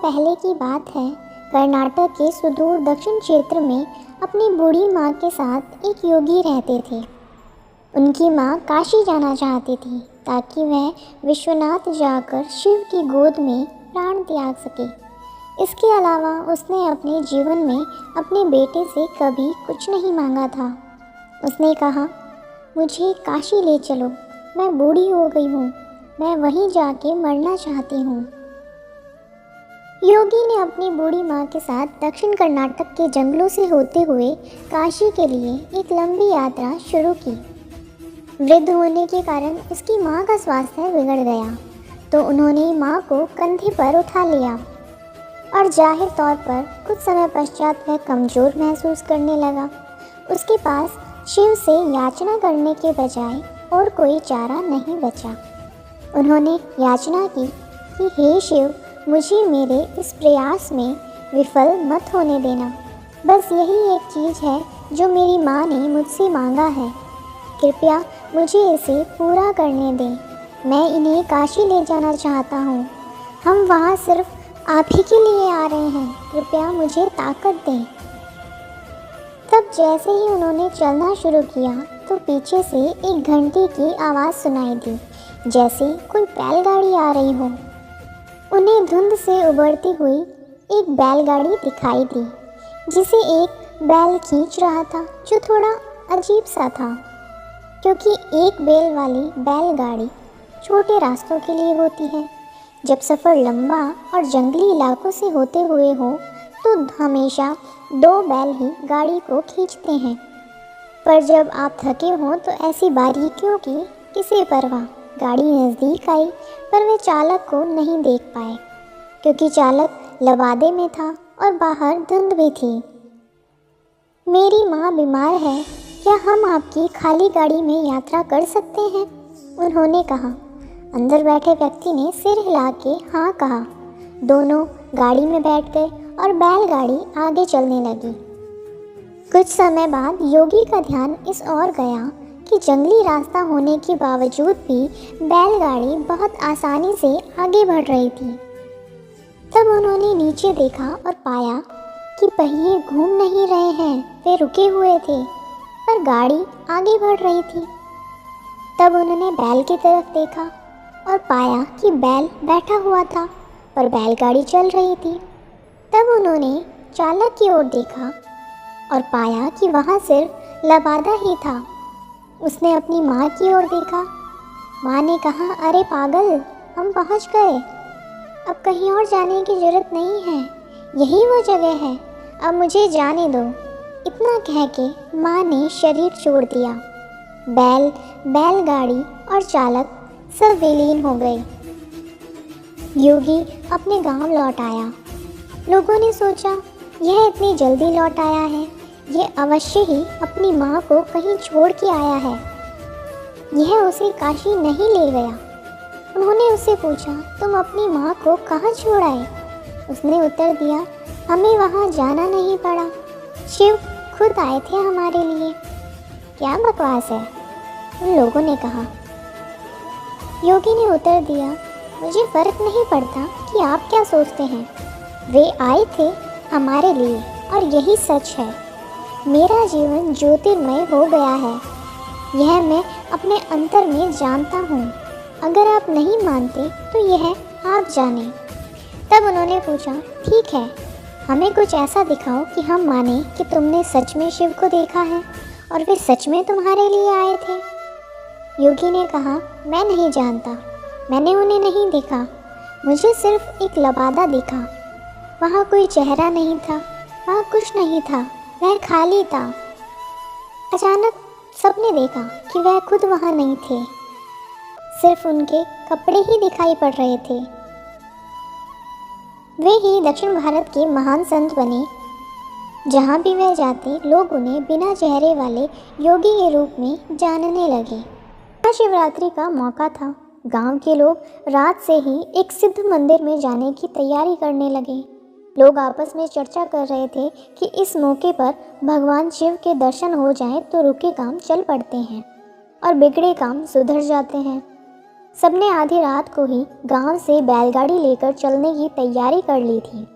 पहले की बात है। कर्नाटक के सुदूर दक्षिण क्षेत्र में अपनी बूढ़ी माँ के साथ एक योगी रहते थे। उनकी माँ काशी जाना चाहती थी ताकि वह विश्वनाथ जाकर शिव की गोद में प्राण त्याग सके। इसके अलावा उसने अपने जीवन में अपने बेटे से कभी कुछ नहीं मांगा था। उसने कहा, मुझे काशी ले चलो, मैं बूढ़ी हो गई हूँ, मैं वहीं जाके मरना चाहती हूँ। योगी ने अपनी बूढ़ी माँ के साथ दक्षिण कर्नाटक के जंगलों से होते हुए काशी के लिए एक लंबी यात्रा शुरू की। वृद्ध होने के कारण उसकी माँ का स्वास्थ्य बिगड़ गया, तो उन्होंने माँ को कंधे पर उठा लिया और जाहिर तौर पर कुछ समय पश्चात वह कमज़ोर महसूस करने लगा। उसके पास शिव से याचना करने के बजाय और कोई चारा नहीं बचा। उन्होंने याचना की कि हे शिव, मुझे मेरे इस प्रयास में विफल मत होने देना। बस यही एक चीज़ है जो मेरी माँ ने मुझसे मांगा है। कृपया मुझे इसे पूरा करने दें। मैं इन्हें काशी ले जाना चाहता हूँ। हम वहाँ सिर्फ आप ही के लिए आ रहे हैं। कृपया मुझे ताकत दें। तब जैसे ही उन्होंने चलना शुरू किया तो पीछे से एक घंटी की आवाज़ सुनाई दी, जैसे कोई बैलगाड़ी आ रही हो। उन्हें धुंध से उभरती हुई एक बैलगाड़ी दिखाई दी, जिसे एक बैल खींच रहा था, जो थोड़ा अजीब सा था, क्योंकि एक बैल वाली बैलगाड़ी छोटे रास्तों के लिए होती है। जब सफ़र लंबा और जंगली इलाकों से होते हुए हो तो हमेशा 2 बैल ही गाड़ी को खींचते हैं। पर जब आप थके हों तो ऐसी बारीकियों की किसे परवाह। गाड़ी नज़दीक आई, पर वे चालक को नहीं देख पाए, क्योंकि चालक लबादे में था और बाहर धुंध भी थी। मेरी माँ बीमार है, क्या हम आपकी खाली गाड़ी में यात्रा कर सकते हैं? उन्होंने कहा। अंदर बैठे व्यक्ति ने सिर हिला के हाँ कहा। दोनों गाड़ी में बैठ गए और बैलगाड़ी आगे चलने लगी। कुछ समय बाद योगी का ध्यान इस ओर गया कि जंगली रास्ता होने के बावजूद भी बैलगाड़ी बहुत आसानी से आगे बढ़ रही थी। तब उन्होंने नीचे देखा और पाया कि पहिए घूम नहीं रहे हैं, वे रुके हुए थे, पर गाड़ी आगे बढ़ रही थी। तब उन्होंने बैल की तरफ देखा और पाया कि बैल बैठा हुआ था, पर बैलगाड़ी चल रही थी। तब उन्होंने चालक की ओर देखा और पाया कि वहाँ सिर्फ लबादा ही था। उसने अपनी माँ की ओर देखा। माँ ने कहा, अरे पागल, हम पहुँच गए, अब कहीं और जाने की ज़रूरत नहीं है, यही वो जगह है, अब मुझे जाने दो। इतना कह के माँ ने शरीर छोड़ दिया। बैल, बैलगाड़ी और चालक सब विलीन हो गए। योगी अपने गांव लौट आया। लोगों ने सोचा, यह इतनी जल्दी लौट आया है, यह अवश्य ही अपनी माँ को कहीं छोड़ के आया है, यह उसे काशी नहीं ले गया। उन्होंने उससे पूछा, तुम अपनी माँ को कहाँ छोड़ आए? उसने उत्तर दिया, हमें वहाँ जाना नहीं पड़ा, शिव खुद आए थे हमारे लिए। क्या बकवास है, उन लोगों ने कहा। योगी ने उत्तर दिया, मुझे फ़र्क नहीं पड़ता कि आप क्या सोचते हैं, वे आए थे हमारे लिए और यही सच है। मेरा जीवन ज्योतिर्मय हो गया है, यह मैं अपने अंतर में जानता हूँ। अगर आप नहीं मानते तो यह आप जाने। तब उन्होंने पूछा, ठीक है, हमें कुछ ऐसा दिखाओ कि हम माने कि तुमने सच में शिव को देखा है और वे सच में तुम्हारे लिए आए थे। योगी ने कहा, मैं नहीं जानता, मैंने उन्हें नहीं देखा, मुझे सिर्फ एक लबादा दिखा। वहाँ कोई चेहरा नहीं था, वहाँ कुछ नहीं था, वह खाली था। अचानक सबने देखा कि वह खुद वहाँ नहीं थे, सिर्फ उनके कपड़े ही दिखाई पड़ रहे थे। वे ही दक्षिण भारत के महान संत बने। जहाँ भी वह जाते लोग उन्हें बिना चेहरे वाले योगी के रूप में जानने लगे। शिवरात्रि का मौका था। गांव के लोग रात से ही एक सिद्ध मंदिर में जाने की तैयारी करने लगे। लोग आपस में चर्चा कर रहे थे कि इस मौके पर भगवान शिव के दर्शन हो जाएं तो रुके काम चल पड़ते हैं और बिगड़े काम सुधर जाते हैं। सबने आधी रात को ही गांव से बैलगाड़ी लेकर चलने की तैयारी कर ली थी।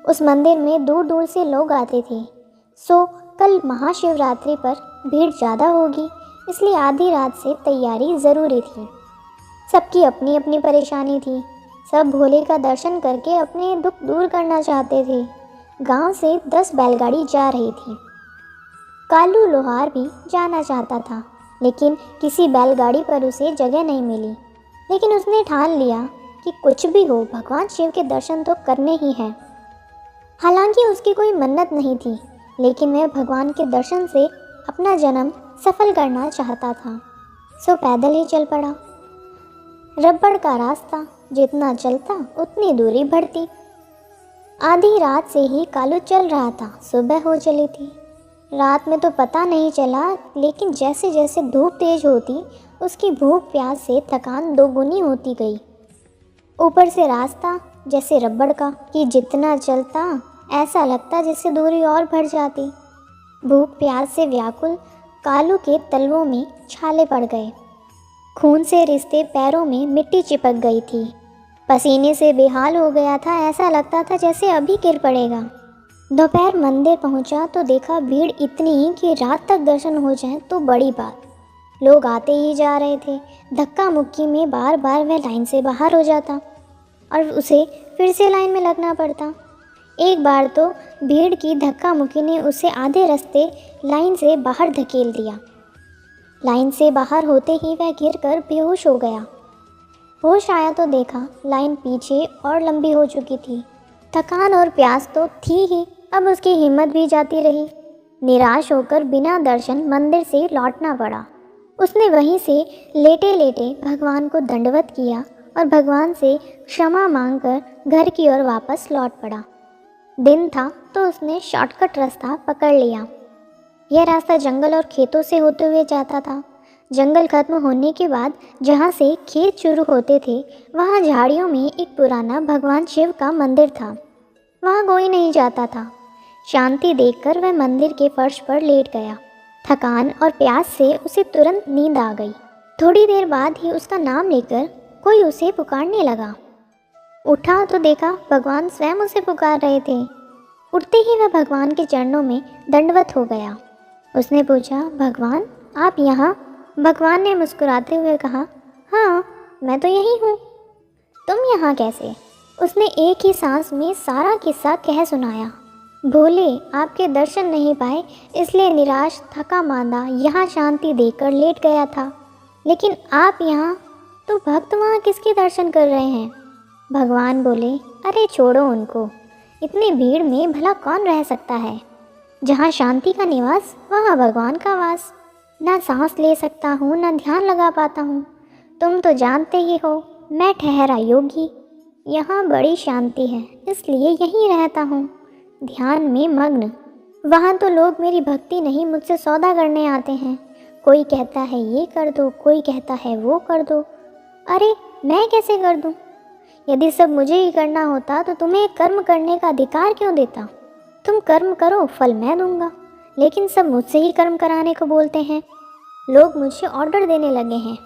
उस मंदिर में दूर दूर से लोग आते थे, सो कल महाशिवरात्रि पर भीड़ ज़्यादा होगी, इसलिए आधी रात से तैयारी ज़रूरी थी। सबकी अपनी अपनी परेशानी थी। सब भोले का दर्शन करके अपने दुख दूर करना चाहते थे। गांव से 10 बैलगाड़ी जा रही थी। कालू लोहार भी जाना चाहता था, लेकिन किसी बैलगाड़ी पर उसे जगह नहीं मिली। लेकिन उसने ठान लिया कि कुछ भी हो भगवान शिव के दर्शन तो करने ही हैं। हालांकि उसकी कोई मन्नत नहीं थी, लेकिन वह भगवान के दर्शन से अपना जन्म सफल करना चाहता था, सो पैदल ही चल पड़ा। रबड़ का रास्ता, जितना चलता उतनी दूरी बढ़ती। आधी रात से ही कालू चल रहा था, सुबह हो चली थी। रात में तो पता नहीं चला, लेकिन जैसे जैसे धूप तेज होती उसकी भूख प्यास से थकान दोगुनी होती गई। ऊपर से रास्ता जैसे रबड़ का कि जितना चलता ऐसा लगता जैसे दूरी और बढ़ जाती। भूख प्यास से व्याकुल कालू के तलवों में छाले पड़ गए। खून से रिश्ते पैरों में मिट्टी चिपक गई थी। पसीने से बेहाल हो गया था, ऐसा लगता था जैसे अभी गिर पड़ेगा। दोपहर मंदिर पहुंचा तो देखा भीड़ इतनी कि रात तक दर्शन हो जाए तो बड़ी बात। लोग आते ही जा रहे थे। धक्का मुक्की में बार बार वह लाइन से बाहर हो जाता और उसे फिर से लाइन में लगना पड़ता। एक बार तो भीड़ की धक्का मुक्की ने उसे आधे रास्ते लाइन से बाहर धकेल दिया। लाइन से बाहर होते ही वह गिरकर बेहोश हो गया। होश आया तो देखा लाइन पीछे और लंबी हो चुकी थी। थकान और प्यास तो थी ही, अब उसकी हिम्मत भी जाती रही। निराश होकर बिना दर्शन मंदिर से लौटना पड़ा। उसने वहीं से लेटे लेटे भगवान को दंडवत किया और भगवान से क्षमा मांगकर घर की ओर वापस लौट पड़ा। दिन था तो उसने शॉर्टकट रास्ता पकड़ लिया। यह रास्ता जंगल और खेतों से होते हुए जाता था। जंगल खत्म होने के बाद जहाँ से खेत शुरू होते थे वहाँ झाड़ियों में एक पुराना भगवान शिव का मंदिर था। वहाँ कोई नहीं जाता था। शांति देखकर वह मंदिर के फर्श पर लेट गया। थकान और प्यास से उसे तुरंत नींद आ गई। थोड़ी देर बाद ही उसका नाम लेकर कोई उसे पुकारने लगा। उठा तो देखा भगवान स्वयं उसे पुकार रहे थे। उठते ही वह भगवान के चरणों में दंडवत हो गया। उसने पूछा, भगवान आप यहाँ? भगवान ने मुस्कुराते हुए कहा, हाँ मैं तो यही हूँ। तुम यहाँ कैसे? उसने एक ही सांस में सारा किस्सा कह सुनाया। भोले आपके दर्शन नहीं पाए, इसलिए निराश थका मांदा यहाँ शांति देकर लेट गया था। लेकिन आप यहाँ, तो भक्त वहाँ किसके दर्शन कर रहे हैं? भगवान बोले, अरे छोड़ो उनको, इतनी भीड़ में भला कौन रह सकता है। जहाँ शांति का निवास वहाँ भगवान का वास। ना सांस ले सकता हूँ ना ध्यान लगा पाता हूँ। तुम तो जानते ही हो मैं ठहरा योगी। यहाँ बड़ी शांति है, इसलिए यहीं रहता हूँ ध्यान में मग्न। वहाँ तो लोग मेरी भक्ति नहीं मुझसे सौदा करने आते हैं। कोई कहता है ये कर दो, कोई कहता है वो कर दो। अरे मैं कैसे कर दूँ? यदि सब मुझे ही करना होता तो तुम्हें कर्म करने का अधिकार क्यों देता? तुम कर्म करो, फल मैं दूंगा। लेकिन सब मुझसे ही कर्म कराने को बोलते हैं। लोग मुझे ऑर्डर देने लगे हैं।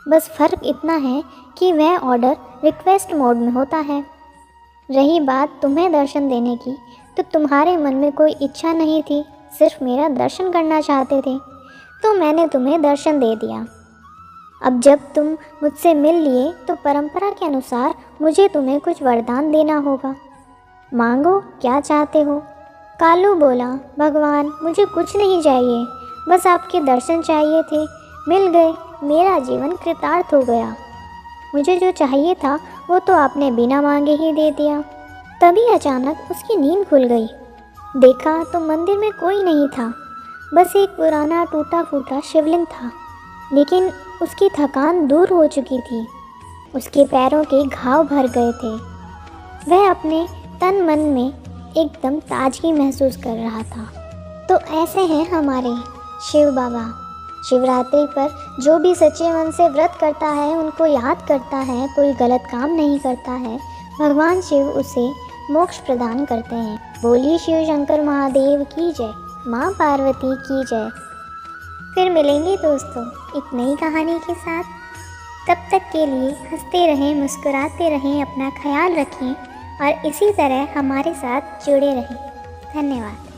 बस फ़र्क इतना है कि वह ऑर्डर रिक्वेस्ट मोड में होता है। रही बात तुम्हें दर्शन देने की, तो तुम्हारे मन में कोई इच्छा नहीं थी, सिर्फ मेरा दर्शन करना चाहते थे, तो मैंने तुम्हें दर्शन दे दिया। अब जब तुम मुझसे मिल लिए तो परंपरा के अनुसार मुझे तुम्हें कुछ वरदान देना होगा। मांगो, क्या चाहते हो? कालू बोला, भगवान मुझे कुछ नहीं चाहिए, बस आपके दर्शन चाहिए थे, मिल गए, मेरा जीवन कृतार्थ हो गया। मुझे जो चाहिए था वो तो आपने बिना मांगे ही दे दिया। तभी अचानक उसकी नींद खुल गई। देखा तो मंदिर में कोई नहीं था, बस एक पुराना टूटा फूटा शिवलिंग था। लेकिन उसकी थकान दूर हो चुकी थी, उसके पैरों के घाव भर गए थे। वह अपने तन मन में एकदम ताजगी महसूस कर रहा था। तो ऐसे हैं हमारे शिव बाबा। शिवरात्रि पर जो भी सच्चे मन से व्रत करता है, उनको याद करता है, कोई गलत काम नहीं करता है, भगवान शिव उसे मोक्ष प्रदान करते हैं। बोलिए शिव शंकर महादेव की जय, माँ पार्वती की जय। फिर मिलेंगे दोस्तों एक नई कहानी के साथ। तब तक के लिए हंसते रहें, मुस्कुराते रहें, अपना ख्याल रखें और इसी तरह हमारे साथ जुड़े रहें। धन्यवाद।